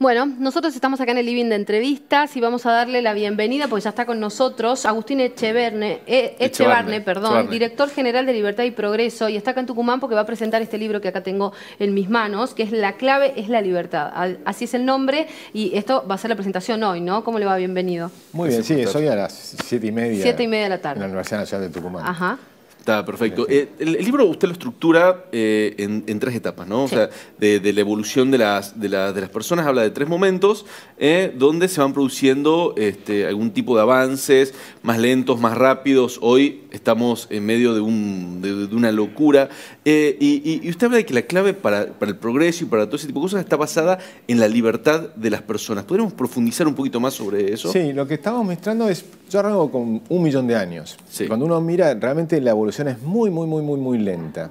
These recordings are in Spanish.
Bueno, nosotros estamos acá en el living de entrevistas y vamos a darle la bienvenida, porque ya está con nosotros, Agustín Echevarne, director general de Libertad y Progreso, y está acá en Tucumán porque va a presentar este libro que acá tengo en mis manos, que es La clave es la libertad. Así es el nombre, y esto va a ser la presentación hoy, ¿no? ¿Cómo le va? Bienvenido. Muy bien, sí, es hoy a las 7:30. 7:30 de la tarde. En la Universidad Nacional de Tucumán. Ajá. Está perfecto. El libro usted lo estructura en tres etapas, ¿no? Sí. O sea, de la evolución de las personas, habla de tres momentos donde se van produciendo algún tipo de avances más lentos, más rápidos. Hoy estamos en medio de una locura. Y usted habla de que la clave para el progreso y para todo ese tipo de cosas está basada en la libertad de las personas. ¿Podríamos profundizar un poquito más sobre eso? Sí, lo que estamos mostrando es, yo arranco con 1 millón de años. Sí. Cuando uno mira, realmente la evolución es muy lenta.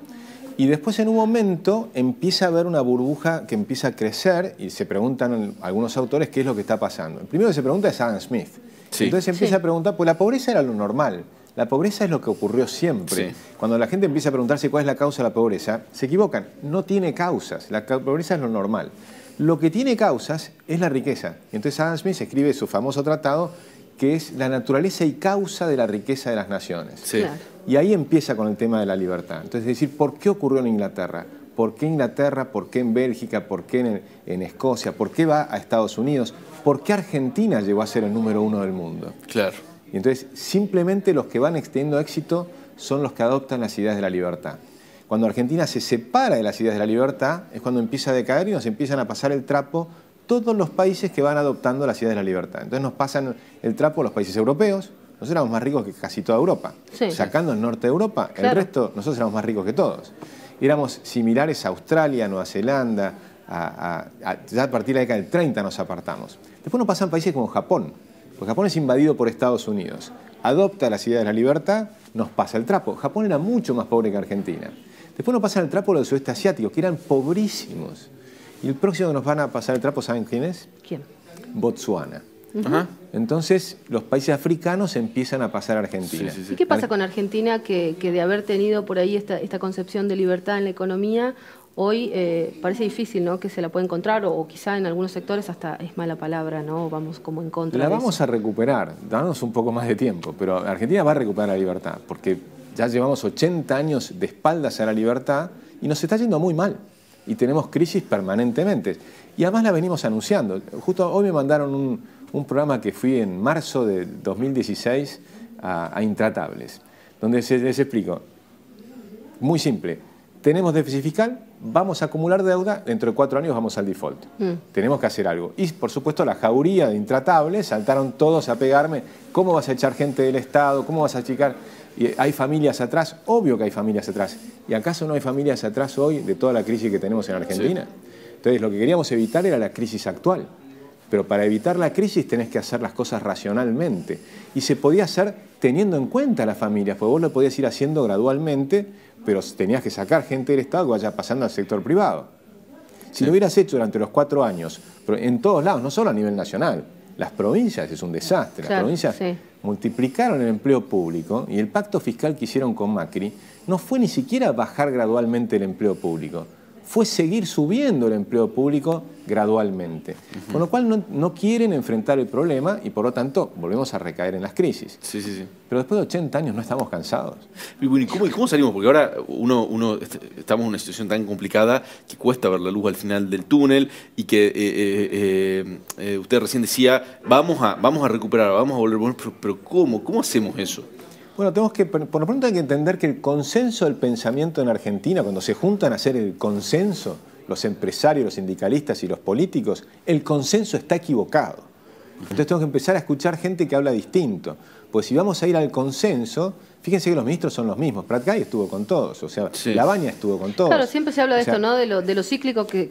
Y después en un momento empieza a haber una burbuja que empieza a crecer y se preguntan algunos autores qué es lo que está pasando. El primero que se pregunta es Adam Smith. Sí. Entonces empieza a preguntar, pues la pobreza era lo normal. La pobreza es lo que ocurrió siempre. Sí. Cuando la gente empieza a preguntarse cuál es la causa de la pobreza, se equivocan. No tiene causas. La pobreza es lo normal. Lo que tiene causas es la riqueza. Y entonces Adam Smith escribe su famoso tratado que es la naturaleza y causa de la riqueza de las naciones. Sí. Claro. Y ahí empieza con el tema de la libertad. Entonces, es decir, ¿por qué ocurrió en Inglaterra? ¿Por qué Inglaterra? ¿Por qué en Bélgica? ¿Por qué en Escocia? ¿Por qué va a Estados Unidos? ¿Por qué Argentina llegó a ser el número 1 del mundo? Claro. Y entonces, simplemente los que van teniendo éxito son los que adoptan las ideas de la libertad. Cuando Argentina se separa de las ideas de la libertad, es cuando empieza a decaer y nos empiezan a pasar el trapo todos los países que van adoptando las ideas de la libertad. Entonces nos pasan el trapo los países europeos. Nosotros éramos más ricos que casi toda Europa. Sí. Sacando el norte de Europa, Claro. el resto, nosotros éramos más ricos que todos. Éramos similares a Australia, Nueva Zelanda, ya a partir de la década del 30 nos apartamos. Después nos pasan países como Japón, porque Japón es invadido por Estados Unidos. Adopta las ideas de la libertad, nos pasa el trapo. Japón era mucho más pobre que Argentina. Después nos pasan el trapo los sudeste asiáticos, que eran pobrísimos. Y el próximo que nos van a pasar el trapo, ¿saben quién es? ¿Quién? Botsuana. Ajá. Entonces, los países africanos empiezan a pasar a Argentina. Sí, sí, sí. ¿Y qué pasa con Argentina que de haber tenido por ahí esta concepción de libertad en la economía, hoy parece difícil, ¿no?, que se la pueda encontrar o quizá en algunos sectores hasta es mala palabra, ¿no? Vamos como en contra La de vamos eso. a recuperar, dándonos un poco más de tiempo, pero Argentina va a recuperar la libertad, porque ya llevamos 80 años de espaldas a la libertad y nos está yendo muy mal. Y tenemos crisis permanentemente. Y además la venimos anunciando. Justo hoy me mandaron un programa que fui en marzo de 2016 a Intratables, donde les explico, muy simple, tenemos déficit fiscal, vamos a acumular deuda, dentro de 4 años vamos al default. Tenemos que hacer algo. Y por supuesto la jauría de Intratables, saltaron todos a pegarme, ¿cómo vas a echar gente del Estado? ¿Cómo vas a achicar? Y hay familias atrás, obvio que hay familias atrás. ¿Y acaso no hay familias atrás hoy de toda la crisis que tenemos en Argentina? Sí. Entonces lo que queríamos evitar era la crisis actual. Pero para evitar la crisis tenés que hacer las cosas racionalmente. Y se podía hacer teniendo en cuenta a las familias, porque vos lo podías ir haciendo gradualmente, pero tenías que sacar gente del Estado que vaya pasando al sector privado. Si lo hubieras hecho durante los 4 años, pero en todos lados, no solo a nivel nacional, las provincias es un desastre. Claro, las provincias multiplicaron el empleo público y el pacto fiscal que hicieron con Macri no fue ni siquiera bajar gradualmente el empleo público, fue seguir subiendo el empleo público gradualmente. Con lo cual no quieren enfrentar el problema y por lo tanto volvemos a recaer en las crisis. Sí, sí, sí. Pero después de 80 años no estamos cansados. Y bueno, ¿y cómo salimos? Porque ahora estamos en una situación tan complicada que cuesta ver la luz al final del túnel y que usted recién decía, vamos a recuperar, vamos a volver buenos, pero ¿cómo? ¿Cómo hacemos eso? Bueno, tenemos que, por lo pronto hay que entender que el consenso del pensamiento en Argentina, cuando se juntan a hacer el consenso, los empresarios, los sindicalistas y los políticos, el consenso está equivocado. Entonces tenemos que empezar a escuchar gente que habla distinto. Pues si vamos a ir al consenso, fíjense que los ministros son los mismos. Pratcay estuvo con todos, o sea, Labaña estuvo con todos. Claro, siempre se habla de esto, ¿no? De lo cíclico que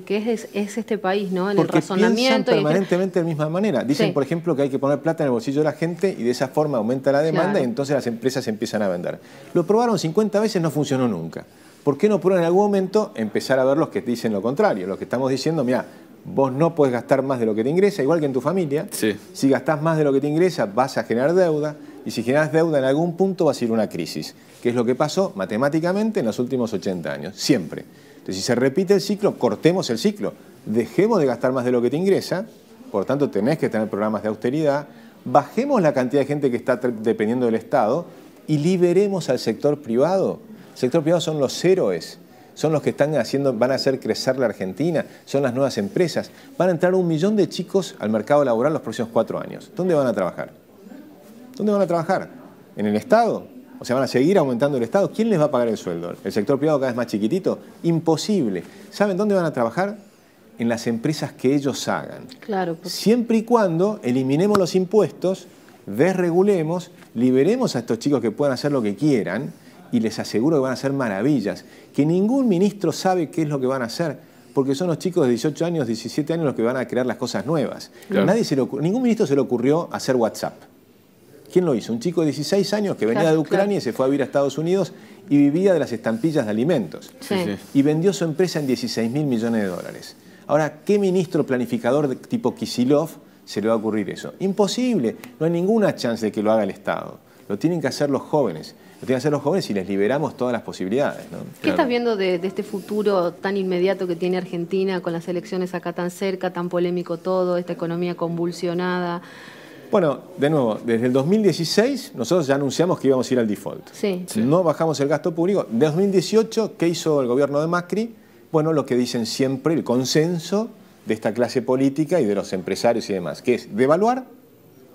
es este país, ¿no? En el razonamiento. Piensan permanentemente de la misma manera. Dicen, por ejemplo, que hay que poner plata en el bolsillo de la gente y de esa forma aumenta la demanda y entonces las empresas empiezan a vender. Lo probaron 50 veces, no funcionó nunca. ¿Por qué no prueban en algún momento empezar a ver los que dicen lo contrario? Los que estamos diciendo, mira, vos no podés gastar más de lo que te ingresa, igual que en tu familia. Si gastás más de lo que te ingresa, vas a generar deuda. Y si generas deuda en algún punto, vas a ir a una crisis. Que es lo que pasó matemáticamente en los últimos 80 años. Siempre. Entonces, si se repite el ciclo, cortemos el ciclo. dejemos de gastar más de lo que te ingresa, por lo tanto tenés que tener programas de austeridad, bajemos la cantidad de gente que está dependiendo del Estado y liberemos al sector privado. El sector privado son los héroes, son los que van a hacer crecer la Argentina, son las nuevas empresas. Van a entrar 1 millón de chicos al mercado laboral los próximos 4 años. ¿Dónde van a trabajar? ¿Dónde van a trabajar? ¿En el Estado? O sea, ¿van a seguir aumentando el Estado? ¿Quién les va a pagar el sueldo? ¿El sector privado cada vez más chiquitito? Imposible. ¿Saben dónde van a trabajar? En las empresas que ellos hagan. Claro. Porque... Siempre y cuando eliminemos los impuestos, desregulemos, liberemos a estos chicos que puedan hacer lo que quieran y les aseguro que van a hacer maravillas. Que ningún ministro sabe qué es lo que van a hacer, porque son los chicos de 18 años, 17 años los que van a crear las cosas nuevas. Claro. Ningún ministro se le ocurrió hacer WhatsApp. ¿Quién lo hizo? Un chico de 16 años que venía de Ucrania y se fue a vivir a Estados Unidos y vivía de las estampillas de alimentos. Sí. Y vendió su empresa en 16.000 millones de dólares. Ahora, ¿qué ministro planificador de tipo Kicillof se le va a ocurrir eso? Imposible. No hay ninguna chance de que lo haga el Estado. Lo tienen que hacer los jóvenes. Lo tienen que hacer los jóvenes y les liberamos todas las posibilidades, ¿no? ¿Qué estás viendo de este futuro tan inmediato que tiene Argentina con las elecciones acá tan cerca, tan polémico todo, esta economía convulsionada? Bueno, de nuevo, desde el 2016 nosotros ya anunciamos que íbamos a ir al default. Sí. No bajamos el gasto público. De 2018, ¿qué hizo el gobierno de Macri? Bueno, lo que dicen siempre, el consenso de esta clase política y de los empresarios y demás, que es devaluar,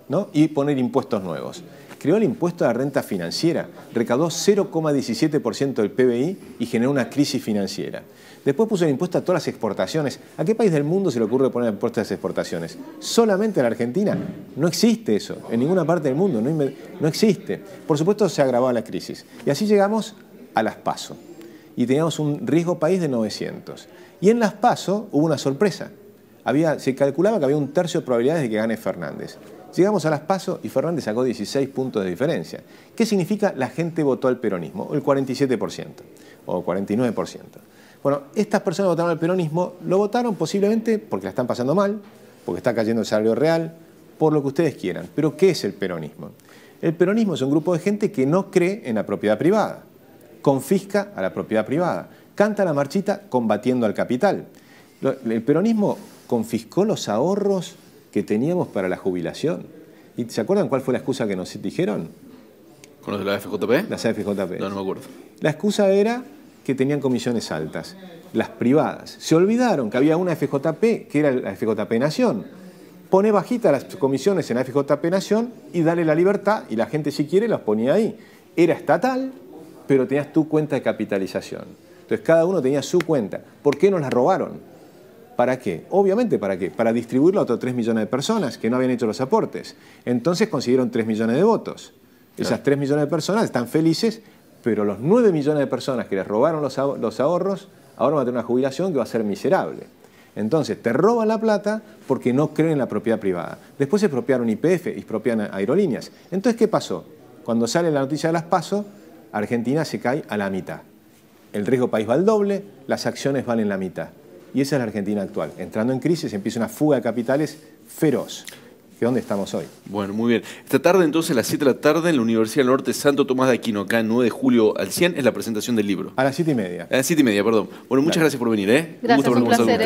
¿no? Y poner impuestos nuevos. Creó el impuesto a la renta financiera, recaudó 0,17% del PBI y generó una crisis financiera. Después puso el impuesto a todas las exportaciones. ¿A qué país del mundo se le ocurre poner el impuesto a las exportaciones? ¿Solamente en la Argentina? No existe eso, en ninguna parte del mundo, no existe. Por supuesto se agravó la crisis. Y así llegamos a las PASO. Y teníamos un riesgo país de 900. Y en las PASO hubo una sorpresa. Se calculaba que había 1/3 de probabilidades de que gane Fernández. Llegamos a las PASO y Fernández sacó 16 puntos de diferencia. ¿Qué significa? La gente votó al peronismo, el 47% o 49%. Bueno, estas personas votaron al peronismo, lo votaron posiblemente porque la están pasando mal, porque está cayendo el salario real, por lo que ustedes quieran. Pero ¿qué es el peronismo? El peronismo es un grupo de gente que no cree en la propiedad privada, confisca a la propiedad privada, canta la marchita combatiendo al capital. El peronismo confiscó los ahorros que teníamos para la jubilación. ¿Y se acuerdan cuál fue la excusa que nos dijeron? ¿Con los de la FJP? Las FJP. No me acuerdo. La excusa era que tenían comisiones altas, las privadas. Se olvidaron que había una FJP, que era la FJP Nación. Pone bajita las comisiones en la FJP Nación y dale la libertad, y la gente si quiere las ponía ahí. Era estatal, pero tenías tu cuenta de capitalización. Entonces cada uno tenía su cuenta. ¿Por qué nos la robaron? ¿Para qué? Obviamente, ¿para qué? Para distribuirlo a otros 3 millones de personas que no habían hecho los aportes. Entonces consiguieron 3 millones de votos. Esas 3 millones de personas están felices, pero los 9 millones de personas que les robaron los ahorros, ahora van a tener una jubilación que va a ser miserable. Entonces, te roban la plata porque no creen en la propiedad privada. Después se expropiaron YPF, expropian aerolíneas. Entonces, ¿qué pasó? Cuando sale la noticia de las PASO, Argentina se cae a la mitad. El riesgo país va al doble, las acciones valen la mitad. Y esa es la Argentina actual. Entrando en crisis, empieza una fuga de capitales feroz. ¿De dónde estamos hoy? Bueno, muy bien. Esta tarde, entonces, a las 7 de la tarde, en la Universidad del Norte Santo Tomás de Aquino, acá 9 de julio al 100, es la presentación del libro. A las 7:30. A las 7:30, perdón. Bueno, muchas gracias por venir, ¿eh? Gracias, un placer,